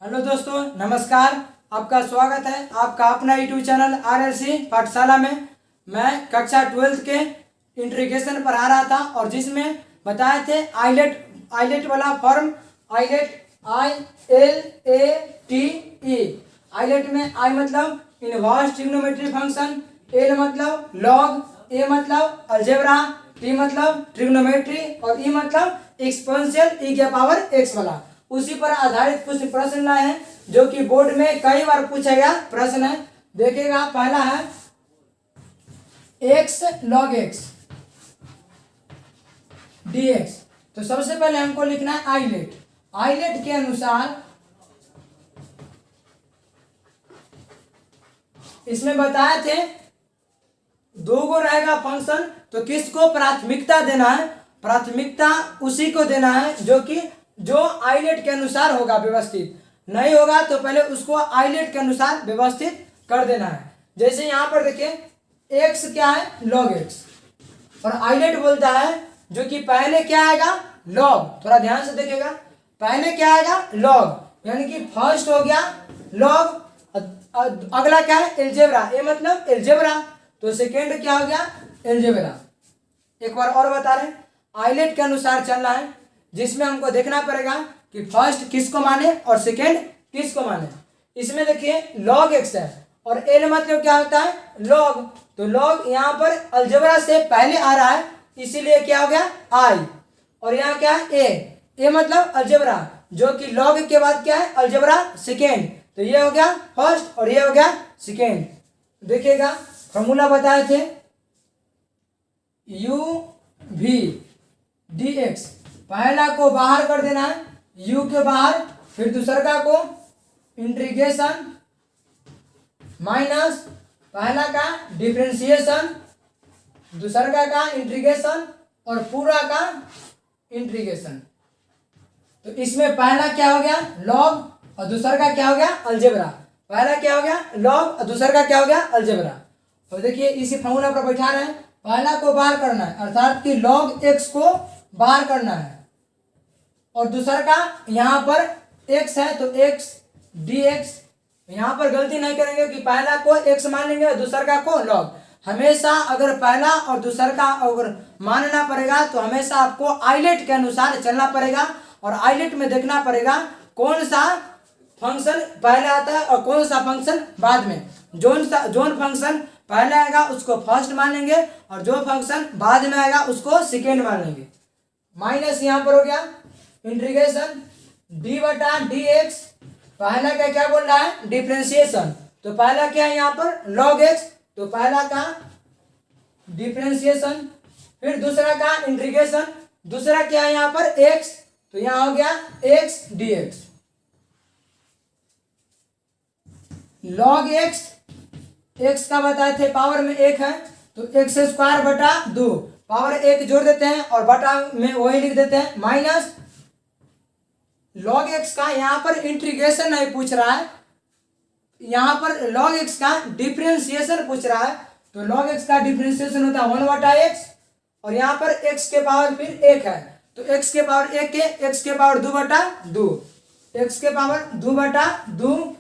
Hello दोस्तों, नमस्कार। आपका स्वागत है आपका अपना यूट्यूब चैनल RLC पाठशाला में। मैं कक्षा 12th के इंटीग्रेशन पढ़ा रहा था और जिसमें बताए थे आइलेट वाला फॉर्म। Islet ILATE। आइलेट में आई मतलब इनवर्स ट्रिग्नोमेट्री फंक्शन, एल मतलब लॉग, ए मतलब अलजेब्रा, टी मतलब ट्रिग्नोमेट्री और ई मतलब एक्सपोनेंशियल e के पावर x वाला। उसी पर आधारित कुछ प्रश्न लाए हैं जो कि बोर्ड में कई बार पूछा गया प्रश्न है। देखिएगा, पहला है x log x dx। तो सबसे पहले हमको लिखना है आइलेट। आइलेट के अनुसार इसमें बताए थे दो गो रहेगा फंक्शन, तो किसको प्राथमिकता देना है? प्राथमिकता उसी को देना है जो आइलेट के अनुसार होगा व्यवस्थित। नहीं होगा तो पहले उसको आइलेट के अनुसार व्यवस्थित कर देना है। जैसे यहाँ पर देखिए x क्या है, log x, और आइलेट बोलता है जो कि पहले क्या आएगा, log। थोड़ा ध्यान से देखिएगा, पहले क्या आएगा, log, यानी कि फर्स्ट हो गया log। अगला क्या है, एल्जेब्रा, ए मतलब एल्जेब्रा, तो सेकेंड क्या हो गया, एल्जेब्रा। एक बार और बता रहे हैं, आइलेट के अनुसार चलना है, जिसमें हमको देखना पड़ेगा कि फर्स्ट किसको माने और सेकेंड किसको माने। इसमें देखिए log x है और एल मतलब क्या होता है, log। तो log यहाँ पर अलजेब्रा से पहले आ रहा है, इसीलिए क्या हो गया, आई। और यहाँ क्या है, ए मतलब अलजेब्रा, जो कि log के बाद क्या है, अलजेब्रा सेकेंड। तो ये हो गया फर्स्ट और ये हो गया सेकेंड। देखिएगा, फॉर्मूला बताए थे u_v dx। पहला को बाहर कर देना है, u के बाहर, फिर दूसरा को इंटीग्रेशन माइनस पहला का डिफरेंशिएशन, दूसरा का इंटीग्रेशन और पूरा का इंटीग्रेशन। तो इसमें पहला क्या हो गया, log, और दूसरा का क्या हो गया, अलजेब्रा। पहला क्या हो गया, log, और दूसरा का क्या हो गया, अलजेब्रा। और देखिए इसी फॉर्मूला पर बैठा रहे हैं, पहला को बाहर करना है, अर्थात कि log x को बाहर करना है, और दूसरा का यहाँ पर x है तो x dx। यहाँ पर गलती नहीं करेंगे कि पहला को x मान लेंगे और दूसरा को log। हमेशा अगर पहला और दूसरा का अगर मानना पड़ेगा तो हमेशा आपको आइलेट के अनुसार चलना पड़ेगा, और आइलेट में देखना पड़ेगा कौन सा फंक्शन पहले आता है और कौन सा फंक्शन बाद में। जोन फंक्शन पहले आएगा उसको फर्स्ट मान लेंगे और जो फंक्शन बाद में आएगा उसको सेकेंड मान लेंगे। माइनस यहाँ पर हो गया इंटीग्रेशन d/dx। पहला का क्या बोल रहा है, डिफरेंशिएशन। तो पहला क्या है यहाँ पर, log x, तो पहला का डिफरेंशिएशन, फिर दूसरा का इंटीग्रेशन, दूसरा क्या है यहाँ पर x, तो यहाँ हो गया x dx। log x का बताए थे पावर में एक है, तो x²/2, पावर एक जोड़ देते हैं और बटा में वही लिख देते हैं, माइनस log x का यहाँ पर इंटीग्रेशन नहीं पूछ रहा है, यहाँ पर log x का डिफरेंशिएशन पूछ रहा है। तो log x का डिफरेंशिएशन होता है 1/x, और यहाँ पर x के पावर फिर एक है, तो x के पावर एक के x के पावर 2/2, x के पावर 2/2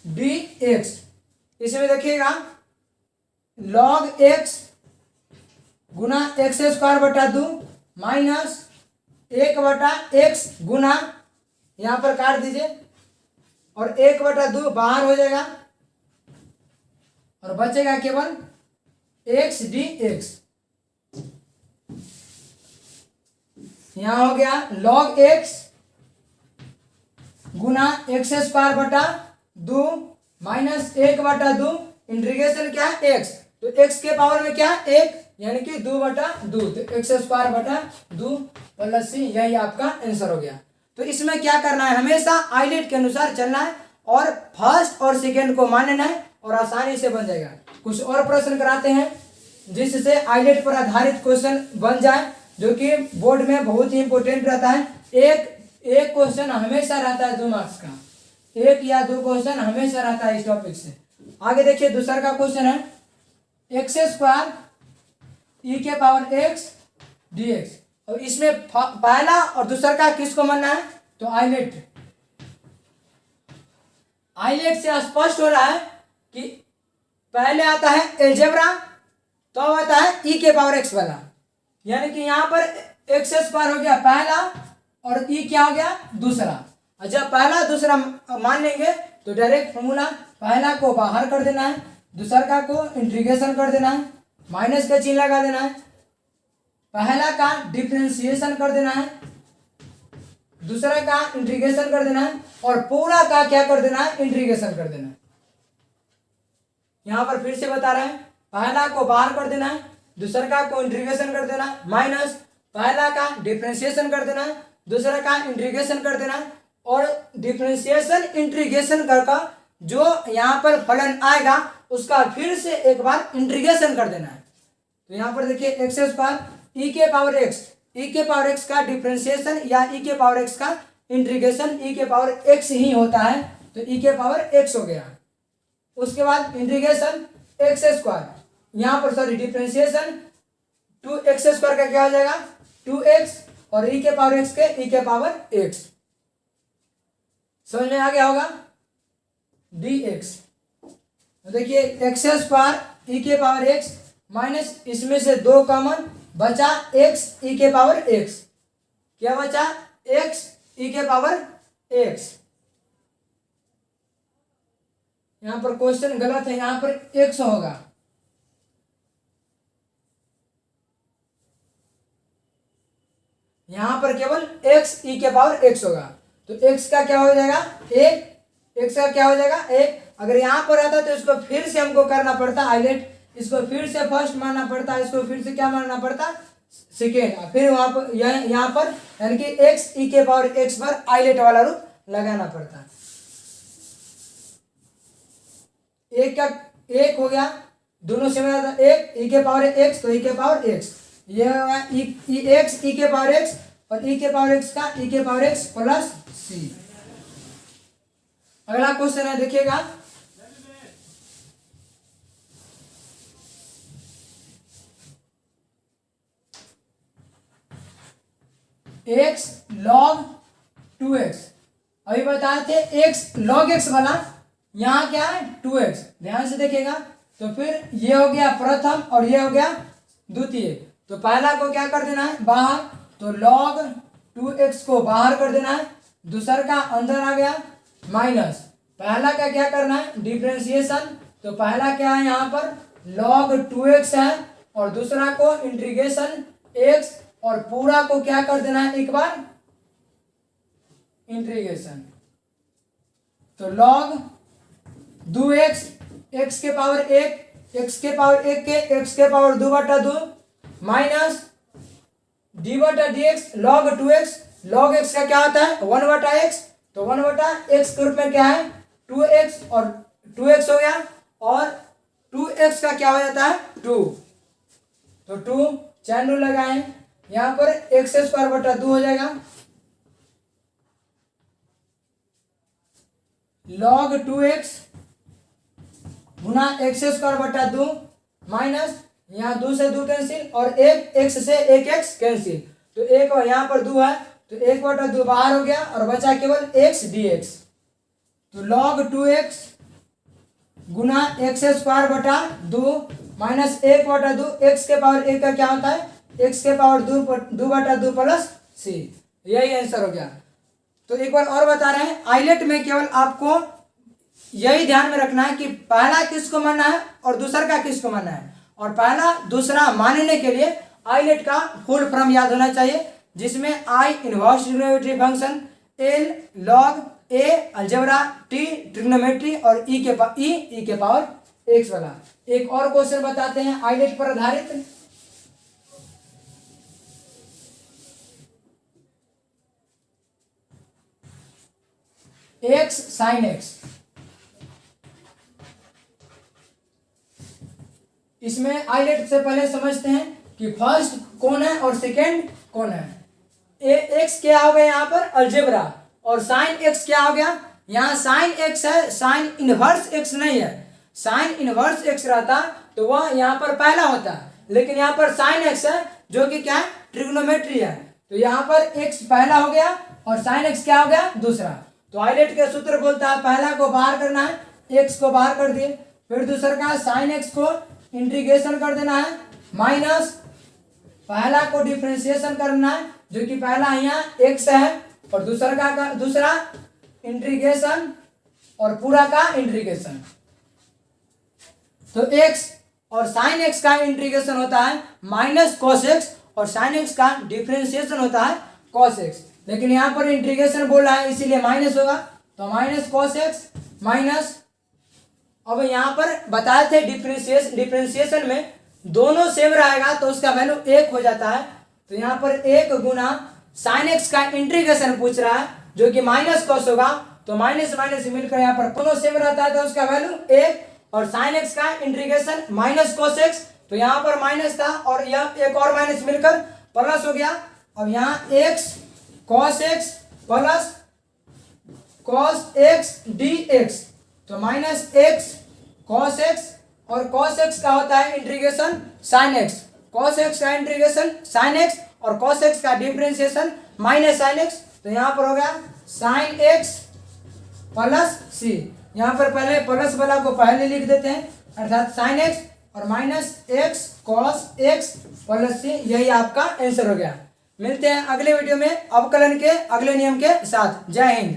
dx। इसमें देखिएगा log x गुना x²/2 माइनस 1/x गुना, यहाँ पर काट दीजिए, और 1/2 बाहर हो जाएगा और बचेगा केवल x dx। यहाँ हो गया log x गुना x²/2 माइनस 1/2, इंटीग्रेशन क्या है x, तो x के पावर में क्या है एक, यानी कि 2/2, तो x²/2 प्लस c, यही आपका आंसर हो गया। तो इसमें क्या करना है, हमेशा आइलेट के अनुसार चलना है और फर्स्ट और सेकेंड को मानना है और आसानी से बन जाएगा। कुछ और प्रश्न कराते हैं जिससे आइलेट पर आधारित क्वेश्चन बन जाए, जो कि बोर्ड में बहुत ही इंपॉर्टेंट रहता है। एक क्वेश्चन हमेशा रहता है 2 मार्क्स का, 1 या 2 क्वेश्चन हमेशा रहता है इस टॉपिक से। आगे देखिए दूसरा का क्वेश्चन है x² e के पावर x dx। और इसमें पहला और दूसरा का किसको मानना है, तो आइलेट। आइलेट से स्पष्ट हो रहा है कि पहले आता है एलजेब्रा, तो अब आता है ई के पावर एक्स वाला, यानी कि यहाँ पर एक्स स्क्वायर हो गया पहला और ई क्या हो गया दूसरा। और जब पहला दूसरा मान लेंगे तो डायरेक्ट फॉर्मूला, पहला को बाहर कर देना है, दूसरा को इंटीग्रेशन कर देना है, माइनस का चिन्ह लगा देना है, पहला का डिफरेंशिएशन कर देना है, दूसरा का इंटीग्रेशन कर देना है, और पूरा का क्या कर देना है, इंटीग्रेशन कर देना है। यहां पर फिर से बता रहे हैं, पहला को बाहर कर देना है, दूसरा का को इंटीग्रेशन कर देना है, माइनस पहला का डिफरेंशिएशन कर देना है, दूसरा का इंटीग्रेशन कर देना है, और डिफरेंशिएशन इंटीग्रेशन करके जो यहाँ पर फलन आएगा उसका फिर से एक बार इंटीग्रेशन कर देना है। तो यहाँ पर देखिए एक्स स्क्वायर ई के पावर एक्स का डिफरेंशिएशन या ई के पावर एक्स का इंटीग्रेशन ई के पावर एक्स ही होता है, तो ई के पावर एक्स हो गया। उसके बाद इंटीग्रेशन एक्स स्क्वायर, यहाँ पर सॉरी डिफरेंशिएशन 2x स्क्वायर का क्या हो जाएगा 2x, और ई के पावर एक्स के ई के पावर एक्स, समझ में आ गया होगा dx। तो देखिए एक्स स्क्वायर ई के पावर एक्स माइनस इसमें से 2 कॉमन बचा x ई के पावर x, क्या बचा x ई के पावर x। यहां पर क्वेश्चन गलत है, यहां पर x होगा, यहां पर केवल x ई के पावर x होगा। तो x का क्या हो जाएगा 1, x का क्या हो जाएगा 1। अगर यहाँ पर आता तो इसको फिर से हमको करना पड़ता आइलेट, इसको फिर से फर्स्ट मानना पड़ता, इसको फिर से क्या मानना पड़ता सेकेंड, फिर वहां पर यहाँ पर यानी कि x ई के पावर x पर आइलेट वाला रूप लगाना पड़ता। एक का 1 हो गया, दोनों से मिला था 1 ई के पावर x, तो ई के पावर x, ये x ई के पावर x और ई के पावर x का ई के पावर x प्लस c। अगला क्वेश्चन है देखिएगा, x log 2x, अभी बताए थे x log x वाला, यहाँ क्या है 2x, ध्यान से देखिएगा। तो फिर ये हो गया प्रथम और ये हो गया द्वितीय, तो पहला को क्या कर देना है बाहर, तो log 2x को बाहर कर देना है, दूसरा का अंदर आ गया माइनस, पहला का क्या करना है डिफरेंशिएशन, तो पहला क्या है यहाँ पर log 2x है, और दूसरा को इंटीग्रेशन x, और पूरा को क्या कर देना है एक बार इंटीग्रेशन, तो log 2x x के पावर 1 x के पावर 1 के x के पावर 2/2 माइनस d बटा dx log 2x, log x का क्या होता है 1/x, तो 1/x के रूप में क्या है 2x, और 2x हो गया, और 2x का क्या हो जाता है 2, तो 2 चैन रूल लगाए, यहाँ पर x स्क्वायर बटा 2 हो जाएगा, log 2x गुना x स्क्वायर बटा 2 माइनस यहाँ 2 से 2 कैंसिल, और 1 x से 1x कैंसिल, तो 1 और यहाँ पर 2 है, तो 1/2 बाहर हो गया और बचा केवल x dx, तो log 2x गुना x स्क्वायर बटा 2 माइनस 1/2 x के पावर 1 का क्या होता है x के पावर 2/2 प्लस c, यही आंसर हो गया। तो एक बार और बता रहे हैं, आइलेट में केवल आपको यही ध्यान में रखना है कि पहला किसको मानना है और दूसरा का किसको मानना है, और पहला दूसरा मानने के लिए आइलेट का फुल फॉर्म याद होना चाहिए, जिसमें आई inverse trigonometry function, L log, ए अलजेब्रा, टी ट्रिग्नोमेट्री, और ई के पावर एक्स वाला। एक और क्वेश्चन बताते हैं आइलेट पर आधारित, एक्स साइन एक्स, इसमें आइलेट से पहले समझते हैं कि फर्स्ट कौन है और सेकेंड कौन है। एक्स क्या हो गया यहाँ पर अलजेब्रा, और साइन एक्स क्या हो गया, यहाँ साइन एक्स है, साइन इनवर्स एक्स नहीं है, साइन इनवर्स एक्स रहता तो वह यहाँ पर पहला होता, लेकिन यहाँ पर साइन एक्स है जो कि क्या है ट्रिग्नोमेट्री है, तो यहाँ पर एक्स पहला हो गया और साइन एक्स क्या हो गया दूसरा। तो आइलेट का सूत्र बोलता है पहला को बाहर करना है, एक्स को बाहर कर दिए, फिर दूसरा का साइन एक्स को इंटीग्रेशन कर देना है, माइनस पहला को डिफरेंशिएशन करना है जो कि पहला यहाँ एक्स है, और दूसरा इंटीग्रेशन और पूरा का इंटीग्रेशन। तो एक्स और साइन एक्स का इंटीग्रेशन होता है माइनस कॉस एक्स, और साइन एक्स का डिफरेंशिएशन होता है कॉस एक्स, लेकिन यहाँ पर इंटीग्रेशन बोल रहा है इसीलिए माइनस होगा, तो माइनस कॉस एक्स माइनस। अब यहाँ पर बताए थे डिफरेंशिएशन में दोनों सेम रहेगा तो उसका वैल्यू 1 हो जाता है, तो यहाँ पर 1 गुना साइन एक्स का इंटीग्रेशन पूछ रहा है जो कि माइनस कॉस होगा, तो माइनस माइनस मिलकर यहाँ पर दोनों सेम रहता है तो उसका वैल्यू 1, और साइन एक्स का इंटीग्रेशन माइनस कॉस एक्स, तो यहाँ पर माइनस था और यह एक और माइनस मिलकर प्लस हो गया। अब यहाँ x cos x plus cos x D x, तो माइनस एक्स कॉस एक्स, और कॉस एक्स का होता है integration sine x, cos x का इंटीग्रेशन साइन एक्स और कॉस एक्स का डिफरेंशिएशन माइनस साइन एक्स, तो यहाँ पर हो गया साइन एक्स प्लस सी। यहाँ पर पहले प्लस वाला को पहले लिख देते हैं, अर्थात साइन एक्स और minus x cos x plus c, यही आपका आंसर हो गया। मिलते हैं अगले वीडियो में अवकलन के अगले नियम के साथ। जय हिंद।